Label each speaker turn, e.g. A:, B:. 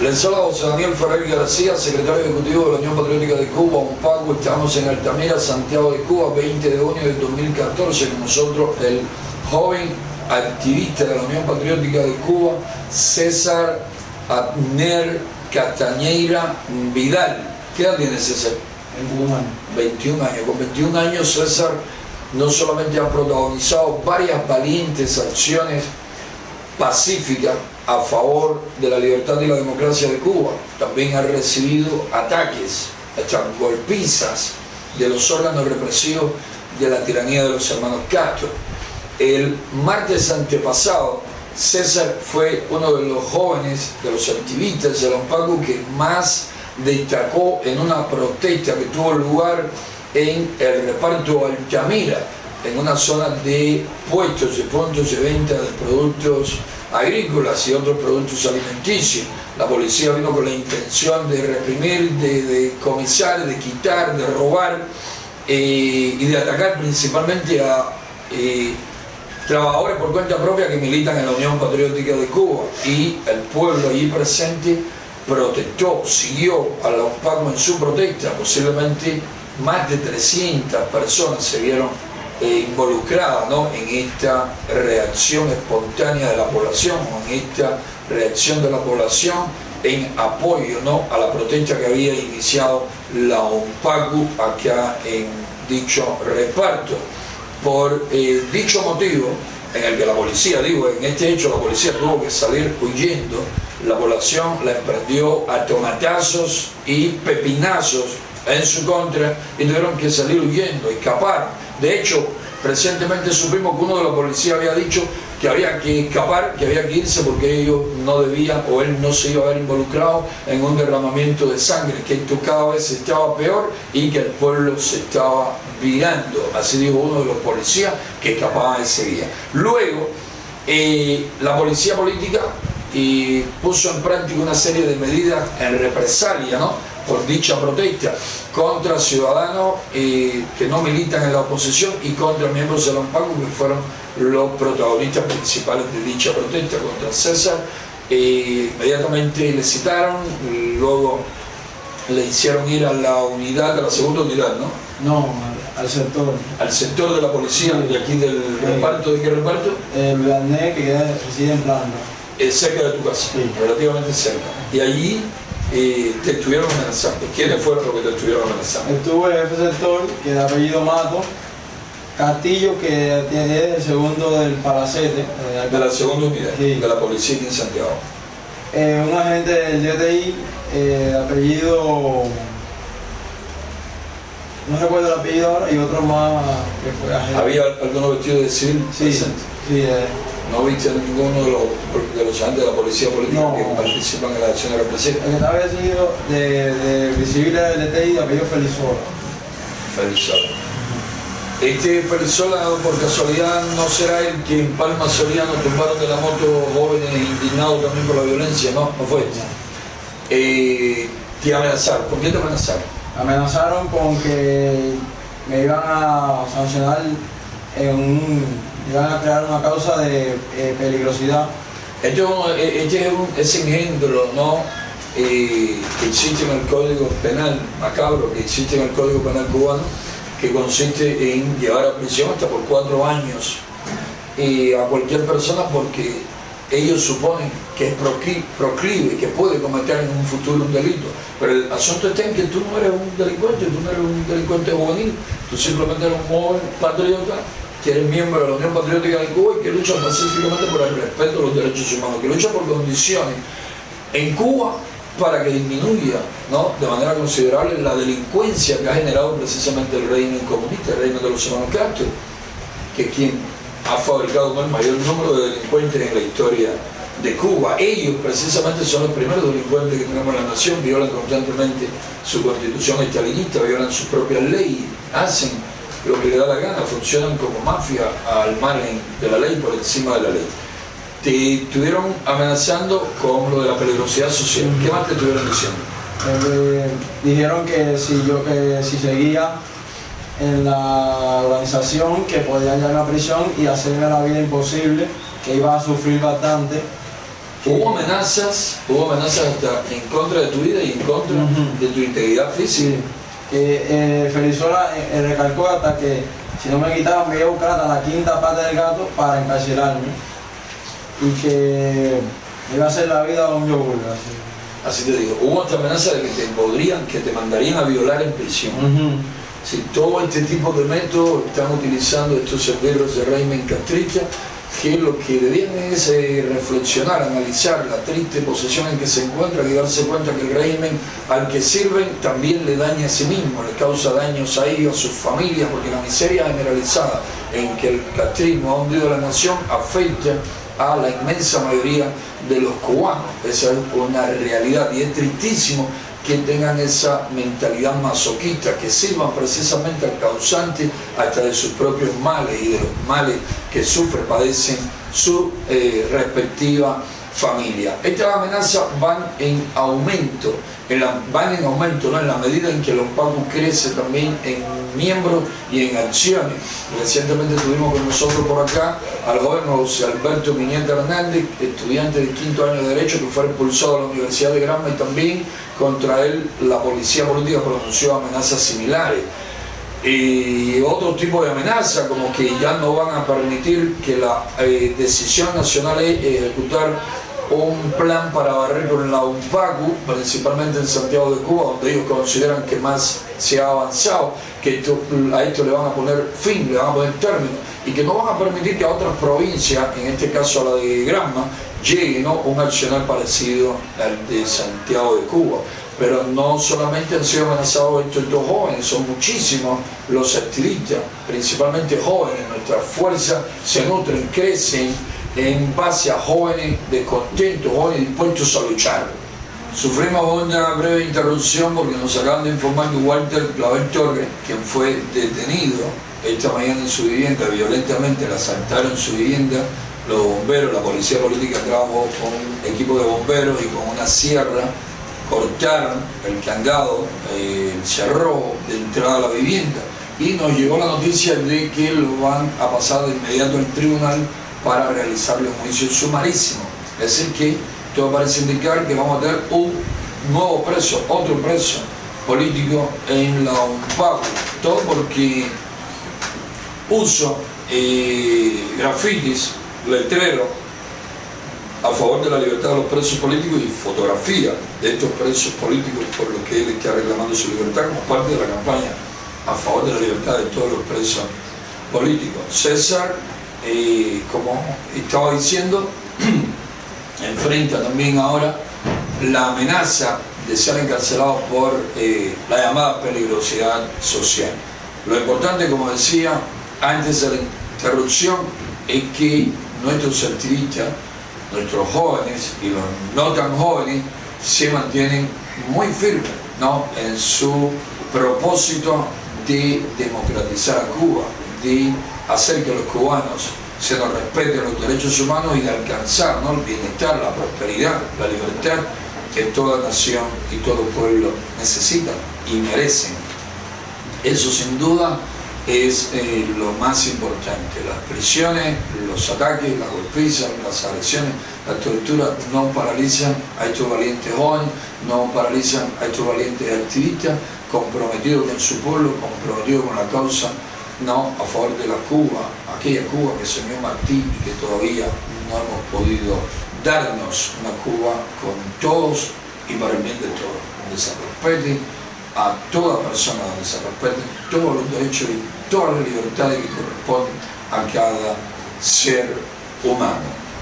A: Les saluda José Daniel Ferrer García, secretario ejecutivo de la Unión Patriótica de Cuba, UNPACU. Estamos en Altamira, Santiago de Cuba, 20 de junio de 2014. Con nosotros el joven activista de la Unión Patriótica de Cuba, César Abner Castañeira Vidal. ¿Qué edad tiene César?
B: 21 años.
A: 21 años. Con 21 años César no solamente ha protagonizado varias valientes acciones pacíficas a favor de la libertad y la democracia de Cuba, también ha recibido ataques, hasta golpizas de los órganos represivos de la tiranía de los hermanos Castro. El martes antepasado, César fue uno de los jóvenes, de los activistas de la UNPACU que más destacó en una protesta que tuvo lugar en el reparto Altamira, en una zona de puestos de puntos de venta de productos agrícolas y otros productos alimenticios. La policía vino con la intención de reprimir, de decomisar, de quitar, de robar y de atacar principalmente a trabajadores por cuenta propia que militan en la Unión Patriótica de Cuba, y el pueblo allí presente protestó, siguió a la UNPACU en su protesta. Posiblemente más de 300 personas se vieron involucradas, ¿no?, en esta reacción espontánea de la población, en esta reacción de la población en apoyo, ¿no?, a la protesta que había iniciado la UNPACU acá en dicho reparto. Por dicho motivo, en el que la policía, en este hecho la policía tuvo que salir huyendo, la población la emprendió a tomatazos y pepinazos en su contra y tuvieron que salir huyendo, escapar. De hecho, recientemente supimos que uno de los policías había dicho que había que escapar, que había que irse porque ellos no debían, o él no se iba a ver involucrado en un derramamiento de sangre, que esto cada vez estaba peor y que el pueblo se estaba virando. Así dijo uno de los policías que escapaba ese día. Luego, la policía política puso en práctica una serie de medidas en represalia, ¿no?, por dicha protesta contra ciudadanos que no militan en la oposición y contra miembros de la UNPACU que fueron los protagonistas principales de dicha protesta contra César. Inmediatamente le citaron, luego le hicieron ir a la unidad, a la segunda unidad, ¿no?
B: No, al sector.
A: Al sector de la policía, de aquí del reparto. ¿De qué reparto?
B: El Blané, que reside en Planta.
A: Cerca de tu casa,
B: sí,
A: relativamente cerca. Y allí te estuvieron amenazando. ¿Quiénes fueron los que te estuvieron amenazando?
B: Estuvo el jefe del sector, que de apellido Mato, Castillo, que es el segundo del Palacete.
A: De la segunda unidad,
B: sí,
A: de la policía aquí en Santiago.
B: Un agente del DTI, apellido, no recuerdo el apellido ahora, y otro más que fue agente.
A: ¿Había alguno vestido de civil presente?
B: Sí.
A: ¿No viste a ninguno de los agentes de la policía política que participan en las acciones represivas?
B: El que estaba vestido de civil era del DTI, de apellido Felizola.
A: Felizola. Este Felizola, por casualidad, ¿no será el que en Palma Soriano tumbaron de la moto jóvenes indignados también por la violencia? No, no fue este. Te amenazaron. ¿Con qué te amenazaron?
B: Amenazaron con que me iban a sancionar iban a crear una causa de peligrosidad.
A: Este es engendro, ¿no?, que existe en el Código Penal macabro, que existe en el Código Penal cubano, que consiste en llevar a prisión hasta por 4 años a cualquier persona porque ellos suponen que es proclive, que puede cometer en un futuro un delito. Pero el asunto está en que tú no eres un delincuente, tú no eres un delincuente juvenil, tú simplemente eres un joven patriota que eres miembro de la Unión Patriótica de Cuba y que lucha pacíficamente por el respeto de los derechos humanos, que lucha por condiciones en Cuba para que disminuya, ¿no?, de manera considerable la delincuencia que ha generado precisamente el régimen comunista, el régimen de los hermanos Castro, que es quien ha fabricado el mayor número de delincuentes en la historia de Cuba. Ellos precisamente son los primeros delincuentes que tenemos en la nación, violan constantemente su constitución estalinista, violan sus propias leyes, hacen lo que le da la gana, funcionan como mafia al margen de la ley, por encima de la ley. Te estuvieron amenazando con lo de la peligrosidad social. ¿Qué más te estuvieron diciendo?
B: Dijeron que si seguía en la organización, que podían llevarme a prisión y hacerme la vida imposible, que iba a sufrir bastante
A: Hubo amenazas hasta en contra de tu vida y en contra de tu integridad física.
B: Sí. Felizola recalcó hasta que si no me quitaban me iba a buscar hasta la quinta pata del gato para encarcelarme y que me iba a hacer la vida a un yogur.
A: Así te digo, hubo esta amenaza de que te mandarían a violar en prisión. Si todo este tipo de métodos están utilizando estos herederos de régimen castrista, que lo que debían es reflexionar, analizar la triste posición en que se encuentran y darse cuenta que el régimen al que sirven también le daña a sí mismo, le causa daños a ellos, a sus familias, porque la miseria generalizada en que el castrismo ha hundido a la nación afecta a la inmensa mayoría de los cubanos. Esa es una realidad y es tristísimo que tengan esa mentalidad masoquista, que sirvan precisamente al causante hasta de sus propios males y de los males que sufren, padecen su respectiva familia. Estas amenazas van en aumento, ¿no? En la medida en que los PACU crece también en miembros y en acciones. Recientemente tuvimos con nosotros por acá al joven José Alberto Piñeta Hernández, estudiante de 5º año de Derecho, que fue expulsado de la Universidad de Granma, y también contra él la policía política pronunció amenazas similares. Y otro tipo de amenaza, como que ya no van a permitir que la decisión nacional es ejecutar un plan para barrer con la UNPACU, principalmente en Santiago de Cuba, donde ellos consideran que más se ha avanzado, que a esto le van a poner fin, le van a poner término, y que no van a permitir que a otras provincias, en este caso a la de Granma, llegue, ¿no?, un accionar parecido al de Santiago de Cuba. Pero no solamente han sido amenazados estos dos jóvenes, son muchísimos los activistas, principalmente jóvenes. Nuestras fuerzas se nutren, crecen en base a jóvenes descontentos, jóvenes dispuestos a luchar. Sufrimos una breve interrupción porque nos acaban de informar que Walter Clavel Torres, quien fue detenido esta mañana en su vivienda, violentamente le asaltaron su vivienda, los bomberos, la policía política trabajó con un equipo de bomberos y con una sierra cortaron el candado, el cerrojo de entrada a la vivienda, y nos llegó la noticia de que lo van a pasar de inmediato al tribunal para realizarle un juicio sumarísimo. Es decir que todo parece indicar que vamos a tener un nuevo preso, otro preso político en la UNPACU, todo porque puso grafitis, letreros a favor de la libertad de los presos políticos y fotografía de estos presos políticos, por lo que él está reclamando su libertad como parte de la campaña a favor de la libertad de todos los presos políticos. César, como estaba diciendo, enfrenta también ahora la amenaza de ser encarcelado por la llamada peligrosidad social. Lo importante, como decía antes de la interrupción, es que nuestros activistas, nuestros jóvenes y los no tan jóvenes se mantienen muy firmes, ¿no?, en su propósito de democratizar a Cuba, de hacer que los cubanos se nos respeten los derechos humanos y de alcanzar, ¿no?, el bienestar, la prosperidad, la libertad que toda nación y todo pueblo necesitan y merecen. Eso sin duda es lo más importante. Las prisiones, los ataques, las golpizas, las agresiones, las torturas no paralizan a estos valientes jóvenes, no paralizan a estos valientes activistas comprometidos con su pueblo, comprometidos con la causa, no a favor de la Cuba, aquella Cuba que soñó Martí y que todavía no hemos podido darnos, una Cuba con todos y para el bien de todos, donde se respete a toda persona, donde se respeten todos los derechos y todas las libertades que corresponden a cada ser humano.